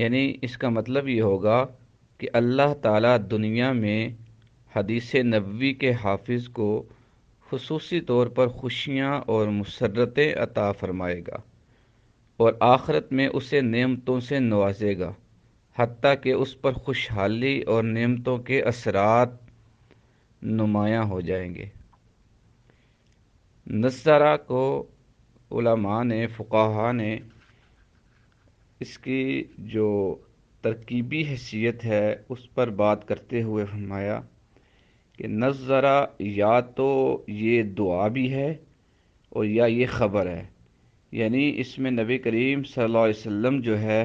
یعنی اس کا مطلب یہ ہوگا کہ اللہ تعالیٰ دنیا میں حدیث نبوی کے حافظ کو خصوصی طور پر خوشیاں اور مسرتیں عطا فرمائے گا اور آخرت میں اسے نعمتوں سے نوازے گا، حتیٰ کہ اس پر خوشحالی اور نعمتوں کے اثرات نمایاں ہو جائیں گے۔ نظارہ کو علماء نے، فقہا نے اس کی جو ترکیبی حیثیت ہے اس پر بات کرتے ہوئے فرمایا کہ نظارہ یا تو یہ دعا بھی ہے اور یا یہ خبر ہے، یعنی اس میں نبی کریم صلی اللہ علیہ وسلم جو ہے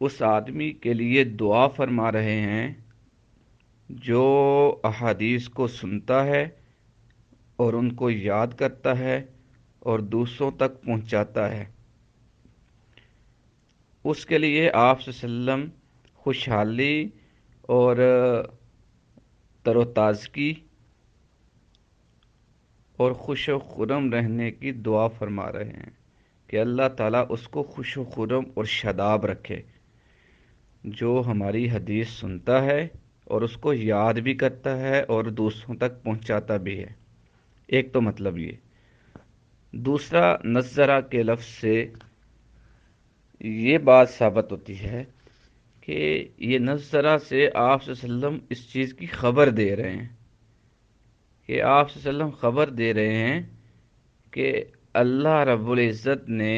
اس آدمی کے لیے دعا فرما رہے ہیں جو احادیث کو سنتا ہے اور ان کو یاد کرتا ہے اور دوسروں تک پہنچاتا ہے۔ اس کے لیے آپ صلی اللہ علیہ وسلم خوشحالی اور تر و تازگی اور خوش و خرم رہنے کی دعا فرما رہے ہیں کہ اللہ تعالیٰ اس کو خوش و خرم اور شاداب رکھے جو ہماری حدیث سنتا ہے اور اس کو یاد بھی کرتا ہے اور دوسروں تک پہنچاتا بھی ہے۔ ایک تو مطلب یہ۔ دوسرا، نظرہ کے لفظ سے یہ بات ثابت ہوتی ہے کہ یہ نظرہ سے آپ صلی اللہ علیہ وسلم اس چیز کی خبر دے رہے ہیں کہ آپ صلی اللہ علیہ وسلم خبر دے رہے ہیں کہ اللہ رب العزت نے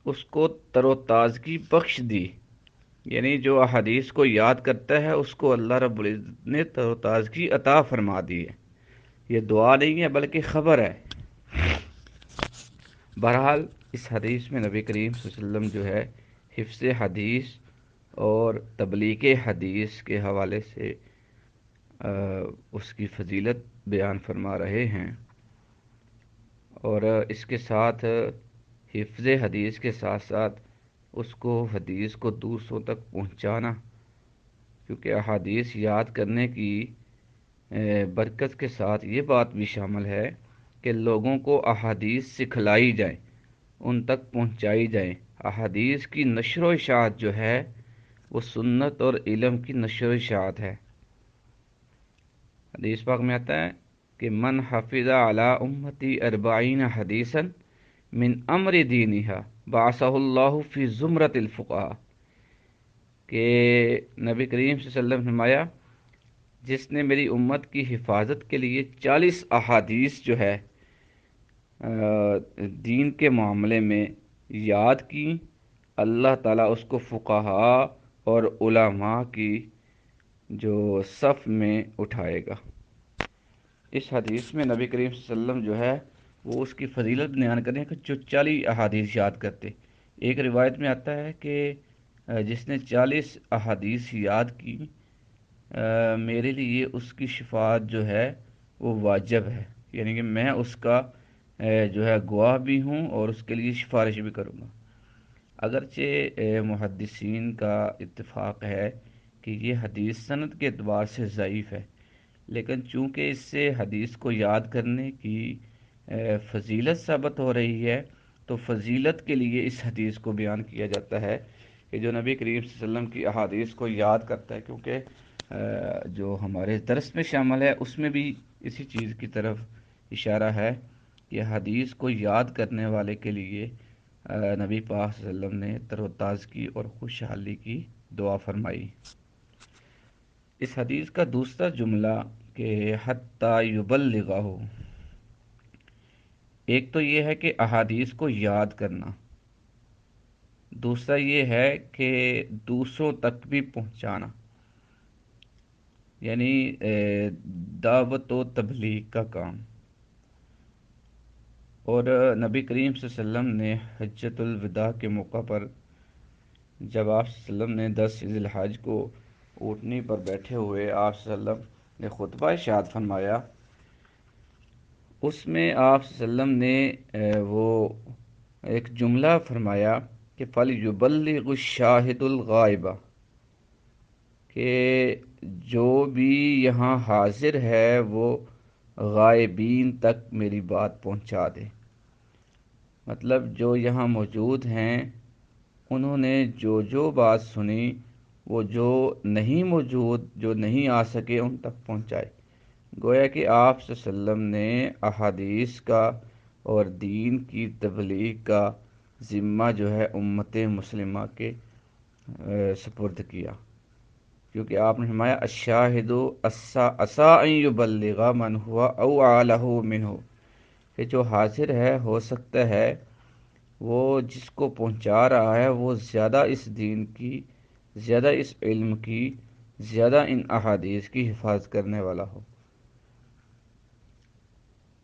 اس کو تر و تازگی بخش دی، یعنی جو احادیث کو یاد کرتا ہے اس کو اللہ رب العزت نے تر و تازگی عطا فرما دی ہے۔ یہ دعا نہیں ہے بلکہ خبر ہے۔ بہرحال اس حدیث میں نبی کریم صلی اللہ علیہ وسلم جو ہے حفظ حدیث اور تبلیغ حدیث کے حوالے سے اس کی فضیلت بیان فرما رہے ہیں، اور اس کے ساتھ حفظ حدیث کے ساتھ ساتھ اس کو حدیث کو دوسروں تک پہنچانا، کیونکہ احادیث یاد کرنے کی برکت کے ساتھ یہ بات بھی شامل ہے کہ لوگوں کو احادیث سکھلائی جائیں، ان تک پہنچائی جائیں۔ احادیث کی نشر و اشاعت جو ہے وہ سنت اور علم کی نشر و اشاعت ہے۔ حدیث پاک میں آتا ہے کہ من حفظ علی امتی اربعین حدیثا من امر دینہا بعثہ اللہ فی زمرۃ الفقہاء، کہ نبی کریم صلی اللہ علیہ وسلم نے فرمایا جس نے میری امت کی حفاظت کے لیے 40 احادیث جو ہے دین کے معاملے میں یاد کی، اللہ تعالیٰ اس کو فقہاء اور علماء کی جو صف میں اٹھائے گا۔ اس حدیث میں نبی کریم صلی اللہ علیہ وسلم جو ہے وہ اس کی فضیلت بیان کریں کہ جو 40 احادیث یاد کرتے۔ ایک روایت میں آتا ہے کہ جس نے 40 احادیث یاد کی میرے لیے اس کی شفاعت جو ہے وہ واجب ہے، یعنی کہ میں اس کا جو ہے گواہ بھی ہوں اور اس کے لیے سفارش بھی کروں گا۔ اگرچہ محدثین کا اتفاق ہے کہ یہ حدیث سند کے اعتبار سے ضعیف ہے، لیکن چونکہ اس سے حدیث کو یاد کرنے کی فضیلت ثابت ہو رہی ہے تو فضیلت کے لیے اس حدیث کو بیان کیا جاتا ہے کہ جو نبی کریم صلی اللہ علیہ وسلم کی احادیث کو یاد کرتا ہے، کیونکہ جو ہمارے درس میں شامل ہے اس میں بھی اسی چیز کی طرف اشارہ ہے کہ حدیث کو یاد کرنے والے کے لیے نبی پاک صلی اللہ علیہ وسلم نے تر و تازگی اور خوشحالی کی دعا فرمائی۔ اس حدیث کا دوسرا جملہ کہ حتیٰ یبلغہ، ایک تو یہ ہے کہ احادیث کو یاد کرنا، دوسرا یہ ہے کہ دوسروں تک بھی پہنچانا، یعنی دعوت و تبلیغ کا کام۔ اور نبی کریم صلی اللہ علیہ وسلم نے حجۃ الوداع کے موقع پر جب آپ صلی اللہ علیہ وسلم نے 10 ذی الحج کو اونٹنی پر بیٹھے ہوئے آپ صلی اللہ علیہ وسلم نے خطبہ ارشاد فرمایا، اس میں آپ صلی اللہ علیہ وسلم نے وہ ایک جملہ فرمایا کہ فَلْيُبَلِّغُ الشَّاهِدُ الْغَائِبَ، کہ جو بھی یہاں حاضر ہے وہ غائبین تک میری بات پہنچا دے۔ مطلب جو یہاں موجود ہیں انہوں نے جو بات سنی وہ جو نہیں موجود، جو نہیں آ سکے، ان تک پہنچائے۔ گویا کہ آپ صلی اللہ علیہ وسلم نے احادیث کا اور دین کی تبلیغ کا ذمہ جو ہے امت مسلمہ کے سپرد کیا، کیونکہ آپ نے فرمایا الشاہد عسیٰ ان یبلغ من ہوا اوعى له منہ، کہ جو حاضر ہے ہو سکتا ہے وہ جس کو پہنچا رہا ہے وہ زیادہ اس دین کی، زیادہ اس علم کی، زیادہ ان احادیث کی حفاظت کرنے والا ہو۔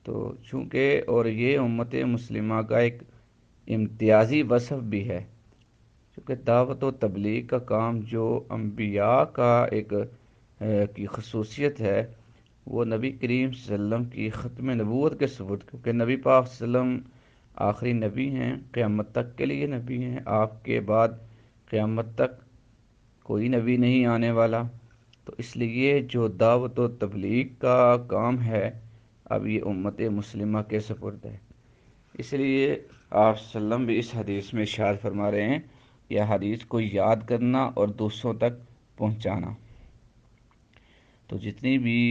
تو چونکہ اور یہ امت مسلمہ کا ایک امتیازی وصف بھی ہے، کیونکہ دعوت و تبلیغ کا کام جو انبیاء کا ایک کی خصوصیت ہے، وہ نبی کریم صلی اللہ علیہ وسلم کی ختم نبوت کے ثبوت، کیونکہ نبی پاک صلی اللہ علیہ وسلم آخری نبی ہیں، قیامت تک کے لیے نبی ہیں، آپ کے بعد قیامت تک کوئی نبی نہیں آنے والا۔ تو اس لیے جو دعوت و تبلیغ کا کام ہے اب یہ امت مسلمہ کے سپرد ہے۔ اس لیے آپ صلی اللہ علیہ وسلم بھی اس حدیث میں ارشاد فرما رہے ہیں، یہ حدیث کو یاد کرنا اور دوسروں تک پہنچانا۔ تو جتنی بھی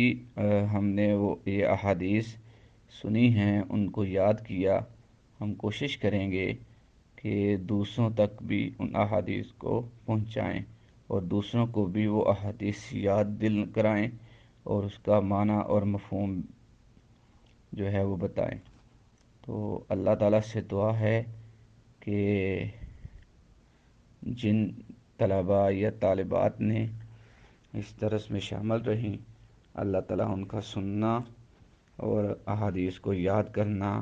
ہم نے وہ یہ احادیث سنی ہیں ان کو یاد کیا، ہم کوشش کریں گے کہ دوسروں تک بھی ان احادیث کو پہنچائیں اور دوسروں کو بھی وہ احادیث یاد دل کرائیں اور اس کا معنی اور مفہوم جو ہے وہ بتائیں۔ تو اللہ تعالیٰ سے دعا ہے کہ جن طلباء یا طالبات نے اس درس میں شامل رہیں، اللہ تعالیٰ ان کا سننا اور احادیث کو یاد کرنا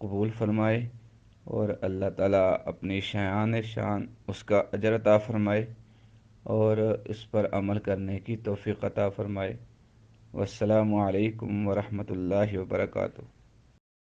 قبول فرمائے، اور اللہ تعالیٰ اپنی شان اس کا اجر عطا فرمائے اور اس پر عمل کرنے کی توفیق عطا فرمائے۔ والسلام علیکم ورحمۃ اللہ وبرکاتہ۔